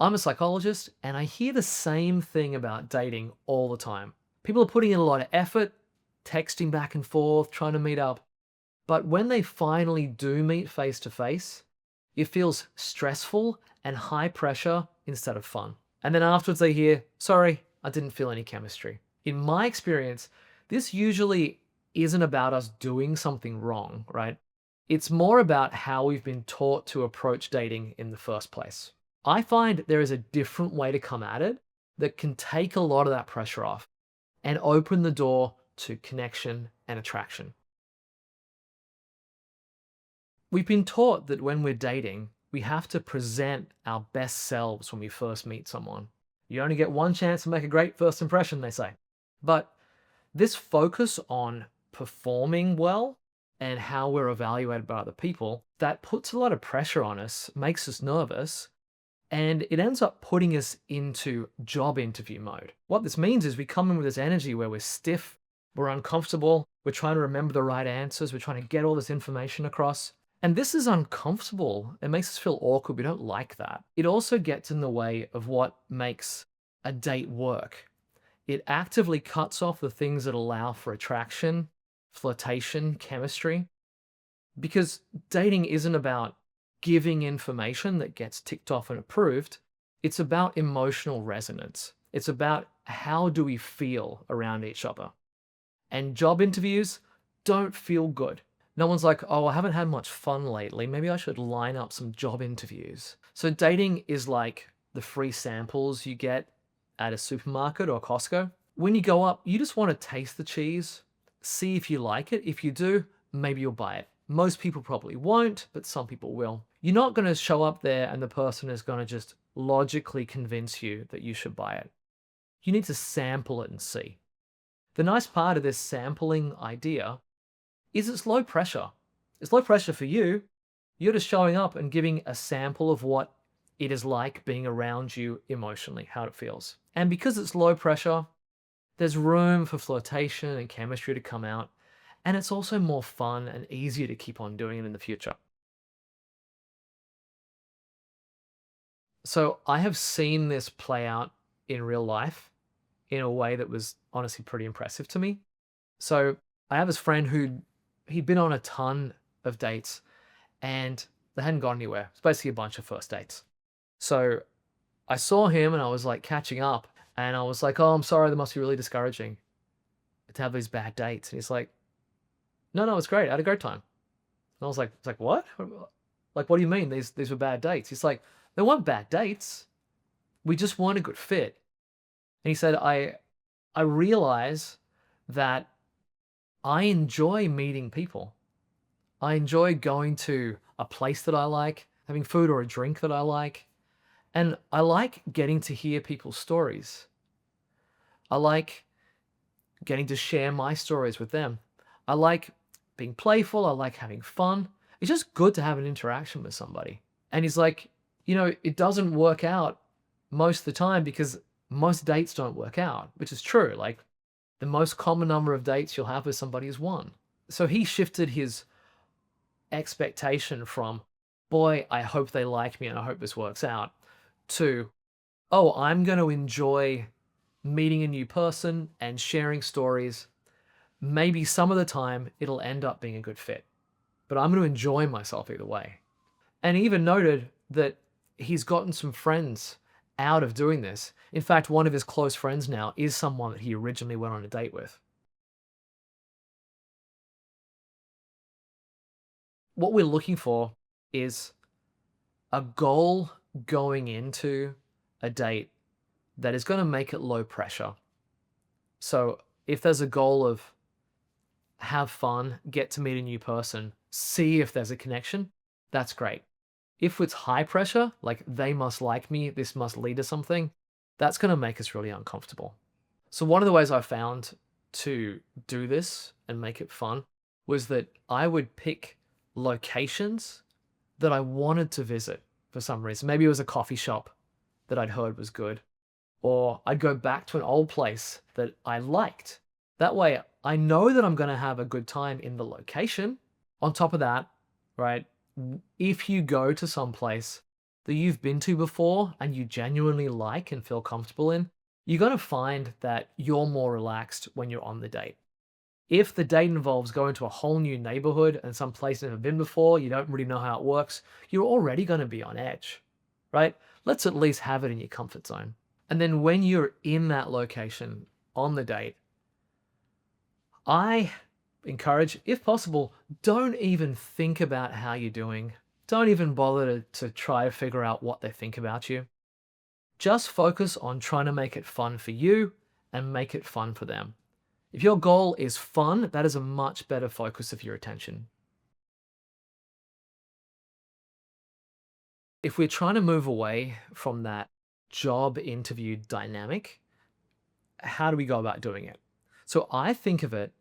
I'm a psychologist and I hear the same thing about dating all the time. People are putting in a lot of effort, texting back and forth, trying to meet up. But when they finally do meet face to face, it feels stressful and high pressure instead of fun. And then afterwards they hear, sorry, I didn't feel any chemistry. In my experience, this usually isn't about us doing something wrong, right? It's more about how we've been taught to approach dating in the first place. I find there is a different way to come at it that can take a lot of that pressure off and open the door to connection and attraction. We've been taught that when we're dating, we have to present our best selves when we first meet someone. You only get one chance to make a great first impression, they say. But this focus on performing well and how we're evaluated by other people, that puts a lot of pressure on us, makes us nervous, and it ends up putting us into job interview mode. What this means is we come in with this energy where we're stiff, we're uncomfortable, we're trying to remember the right answers, we're trying to get all this information across. And this is uncomfortable. It makes us feel awkward. We don't like that. It also gets in the way of what makes a date work. It actively cuts off the things that allow for attraction, flirtation, chemistry, because dating isn't about giving information that gets ticked off and approved. It's about emotional resonance. It's about how do we feel around each other. And job interviews don't feel good. No one's like, oh, I haven't had much fun lately. Maybe I should line up some job interviews. So dating is like the free samples you get at a supermarket or Costco. When you go up, you just want to taste the cheese, see if you like it. If you do, maybe you'll buy it. Most people probably won't, but some people will. You're not going to show up there and the person is going to just logically convince you that you should buy it. You need to sample it and see. The nice part of this sampling idea is it's low pressure. It's low pressure for you. You're just showing up and giving a sample of what it is like being around you emotionally, how it feels. And because it's low pressure, there's room for flirtation and chemistry to come out. And it's also more fun and easier to keep on doing it in the future. So I have seen this play out in real life in a way that was honestly pretty impressive to me. So I have this friend who he'd been on a ton of dates and they hadn't gone anywhere. It's basically a bunch of first dates. So I saw him and I was like catching up and I was like, oh, I'm sorry, that must be really discouraging to have these bad dates. And he's like, no, it's great. I had a great time. And I was like, what? Like, what do you mean these were bad dates? He's like, they weren't bad dates. We just weren't a good fit. And he said, I realize that I enjoy meeting people. I enjoy going to a place that I like, having food or a drink that I like. And I like getting to hear people's stories. I like getting to share my stories with them. I like being playful. I like having fun. It's just good to have an interaction with somebody. And he's like, it doesn't work out most of the time because most dates don't work out, which is true. Like the most common number of dates you'll have with somebody is one. So he shifted his expectation from, boy, I hope they like me and I hope this works out, to, oh, I'm going to enjoy meeting a new person and sharing stories. Maybe some of the time it'll end up being a good fit, but I'm going to enjoy myself either way. And he even noted that he's gotten some friends out of doing this. In fact, one of his close friends now is someone that he originally went on a date with. What we're looking for is a goal going into a date that is going to make it low pressure. So if there's a goal of have fun, get to meet a new person, see if there's a connection, that's great. If it's high pressure, like they must like me, this must lead to something, that's going to make us really uncomfortable. So one of the ways I found to do this and make it fun was that I would pick locations that I wanted to visit for some reason. Maybe it was a coffee shop that I'd heard was good, or I'd go back to an old place that I liked. That way I know that I'm going to have a good time in the location. On top of that, right, if you go to some place that you've been to before and you genuinely like and feel comfortable in, you're going to find that you're more relaxed when you're on the date. If the date involves going to a whole new neighborhood and some place you've never been before, you don't really know how it works, you're already going to be on edge, right? Let's at least have it in your comfort zone. And then when you're in that location on the date, I encourage, if possible, don't even think about how you're doing. Don't even bother to try to figure out what they think about you. Just focus on trying to make it fun for you and make it fun for them. If your goal is fun, that is a much better focus of your attention. If we're trying to move away from that job interview dynamic, how do we go about doing it? So I think of it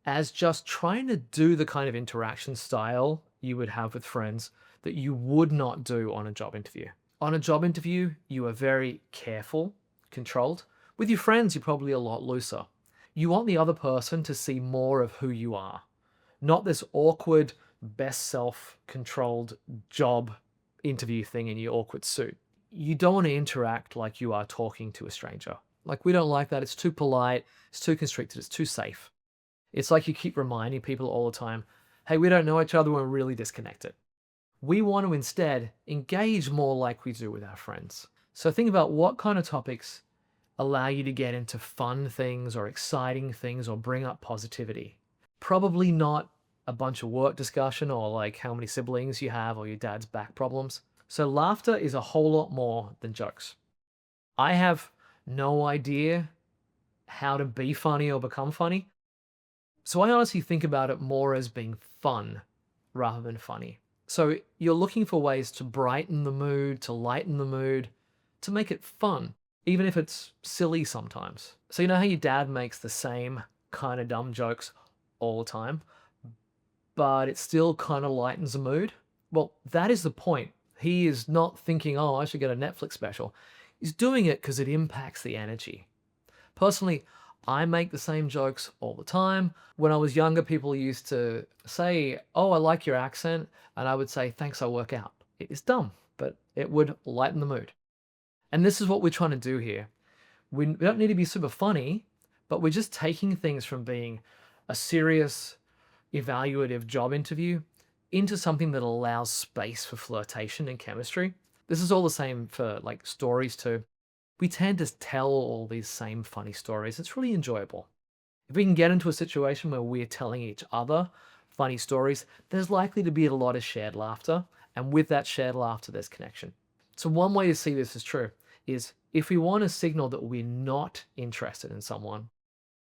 as just trying to do the kind of interaction style you would have with friends that you would not do on a job interview. On a job interview, you are very careful, controlled. With your friends, you're probably a lot looser. You want the other person to see more of who you are, not this awkward, best self-controlled job interview thing in your awkward suit. You don't want to interact like you are talking to a stranger. Like, we don't like that. It's too polite, it's too constricted, it's too safe. It's like you keep reminding people all the time, hey, we don't know each other, we're really disconnected. We want to instead engage more like we do with our friends. So think about what kind of topics allow you to get into fun things or exciting things or bring up positivity. Probably not a bunch of work discussion or like how many siblings you have or your dad's back problems. So laughter is a whole lot more than jokes. I have no idea how to be funny or become funny. So I honestly think about it more as being fun rather than funny. So you're looking for ways to brighten the mood, to lighten the mood, to make it fun, even if it's silly sometimes. So you know how your dad makes the same kind of dumb jokes all the time, but it still kind of lightens the mood? Well, that is the point. He is not thinking, oh, I should get a Netflix special. He's doing it because it impacts the energy. Personally, I make the same jokes all the time. When I was younger, people used to say, oh, I like your accent. And I would say, thanks, I work out. It is dumb, but it would lighten the mood. And this is what we're trying to do here. We don't need to be super funny, but we're just taking things from being a serious, evaluative job interview into something that allows space for flirtation and chemistry. This is all the same for like stories too. We tend to tell all these same funny stories. It's really enjoyable. If we can get into a situation where we're telling each other funny stories, there's likely to be a lot of shared laughter. And with that shared laughter, there's connection. So one way to see this as true is if we want to signal that we're not interested in someone,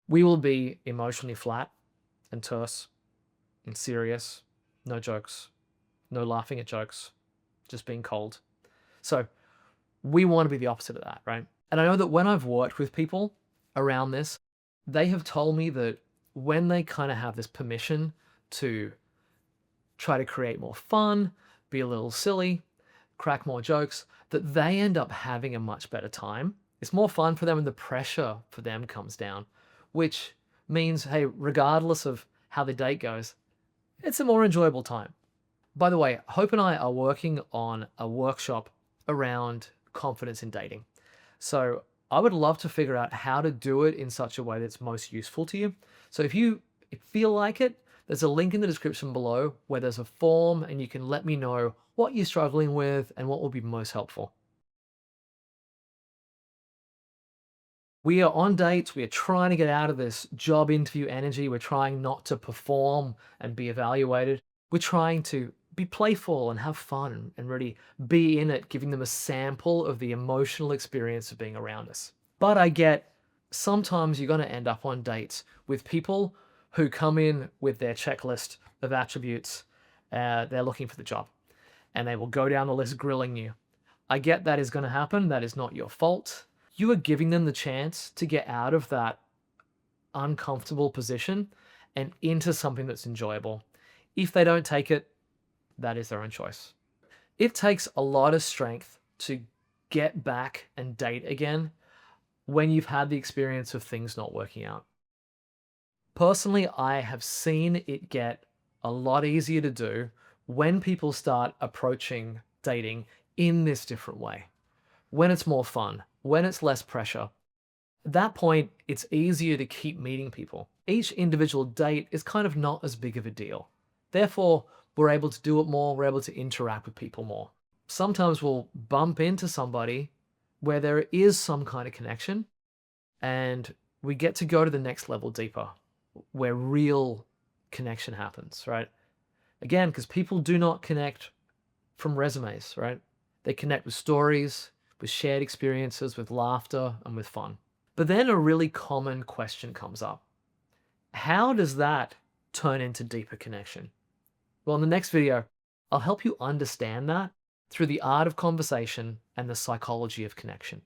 we will be emotionally flat and terse and serious, no jokes, no laughing at jokes, just being cold. So we want to be the opposite of that, right? And I know that when I've worked with people around this, they have told me that when they kind of have this permission to try to create more fun, be a little silly, crack more jokes, that they end up having a much better time. It's more fun for them and the pressure for them comes down, which means, hey, regardless of how the date goes, it's a more enjoyable time. By the way, Hope and I are working on a workshop around confidence in dating. So I would love to figure out how to do it in such a way that's most useful to you. So if you feel like it, there's a link in the description below where there's a form and you can let me know what you're struggling with and what will be most helpful. We are on dates. We are trying to get out of this job interview energy. We're trying not to perform and be evaluated. We're trying to be playful and have fun and really be in it, giving them a sample of the emotional experience of being around us. But I get sometimes you're going to end up on dates with people who come in with their checklist of attributes. They're looking for the job and they will go down the list grilling you. I get that is going to happen. That is not your fault. You are giving them the chance to get out of that uncomfortable position and into something that's enjoyable. If they don't take it, that is their own choice. It takes a lot of strength to get back and date again when you've had the experience of things not working out. Personally, I have seen it get a lot easier to do when people start approaching dating in this different way, when it's more fun, when it's less pressure. At that point, it's easier to keep meeting people. Each individual date is kind of not as big of a deal. Therefore, we're able to do it more, we're able to interact with people more. Sometimes we'll bump into somebody where there is some kind of connection, and we get to go to the next level deeper, where real connection happens, right? Again, because people do not connect from resumes, right? They connect with stories, with shared experiences, with laughter, and with fun. But then a really common question comes up. How does that turn into deeper connection? Well, in the next video, I'll help you understand that through the art of conversation and the psychology of connection.